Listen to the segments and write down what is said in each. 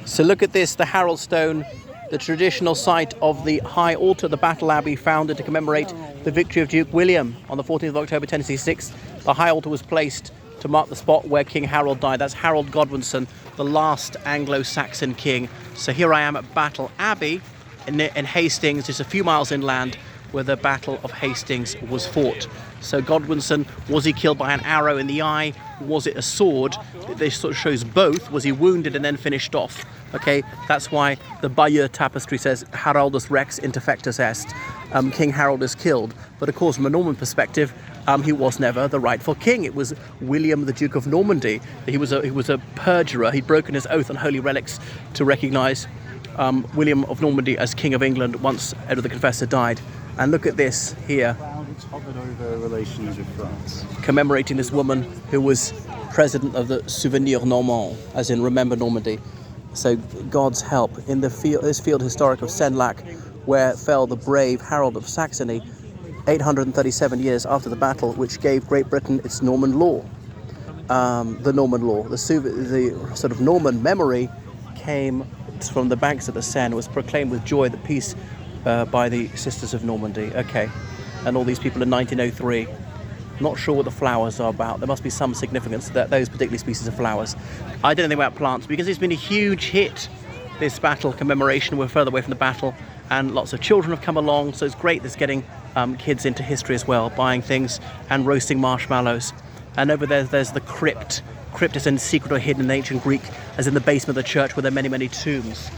So look at this, the Harold Stone, the traditional site of the high altar, the Battle Abbey, founded to commemorate the victory of Duke William on the 14th of October 1066. The high altar was placed to mark the spot where King Harold died. That's Harold Godwinson, the last Anglo-Saxon king. So here I am at Battle Abbey in Hastings, just a few miles inland, where the Battle of Hastings was fought. So Godwinson, was he killed by an arrow in the eye? Was it a sword? This sort of shows both. Was he wounded and then finished off? Okay, that's why the Bayeux tapestry says Haroldus Rex interfectus est. King Harold is killed. But of course, from a Norman perspective, he was never the rightful king. It was William, the Duke of Normandy. He was a perjurer. He'd broken his oath on holy relics to recognise William of Normandy as King of England once Edward the Confessor died. And look at this here, hovered over relations with France, commemorating this woman who was president of the Souvenir Normand, as in Remember Normandy. So God's help in the field, this field historic of Senlac, where fell the brave Harold of Saxony 837 years after the battle, which gave Great Britain its Norman law. The Norman law, the sort of Norman memory came from the banks of the Seine, was proclaimed with joy that peace by the Sisters of Normandy. Okay, and all these people in 1903. Not sure what the flowers are about. There must be some significance to those particular species of flowers. I don't know anything about plants because it's been a huge hit, this battle commemoration. We're further away from the battle and lots of children have come along, so it's great that's getting kids into history as well, buying things and roasting marshmallows. And over there's the crypt. Crypt is in secret or hidden in ancient Greek, as in the basement of the church where there are many, many tombs.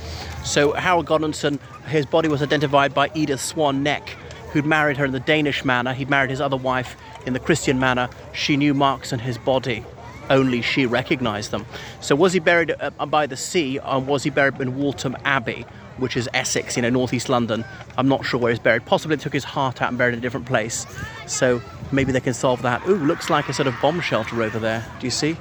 So Harold Godwinson, his body was identified by Edith Swan Neck, who'd married her in the Danish manner. He'd married his other wife in the Christian manner. She knew marks on his body. Only she recognized them. So was he buried by the sea, or was he buried in Waltham Abbey, which is Essex, northeast London? I'm not sure where he's buried. Possibly they took his heart out and buried it in a different place. So maybe they can solve that. Ooh, looks like a sort of bomb shelter over there. Do you see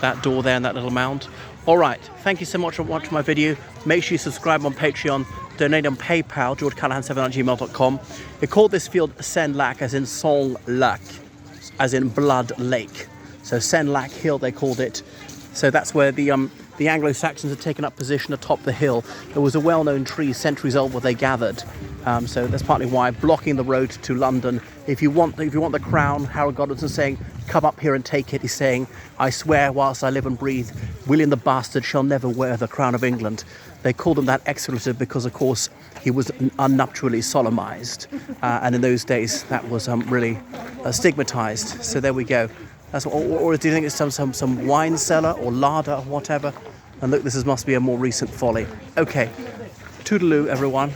that door there and that little mound? All right, thank you so much for watching my video. Make sure you subscribe on Patreon, donate on PayPal, georgecallahan7@gmail.com. They called this field Senlac, as in Song Lac, as in Blood Lake. So Senlac Hill, they called it. So that's where the Anglo-Saxons had taken up position atop the hill. There was a well-known tree centuries old where they gathered. So that's partly why, blocking the road to London. If you want the crown, Harold Godwinson saying, come up here and take it. He's saying, I swear whilst I live and breathe, William the Bastard shall never wear the crown of England. They called him that expletive because, of course, he was unnuptially solemnized. And in those days, that was really stigmatized. So there we go. That's or do you think it's some wine cellar or larder or whatever? And look, must be a more recent folly. Okay, toodaloo, everyone.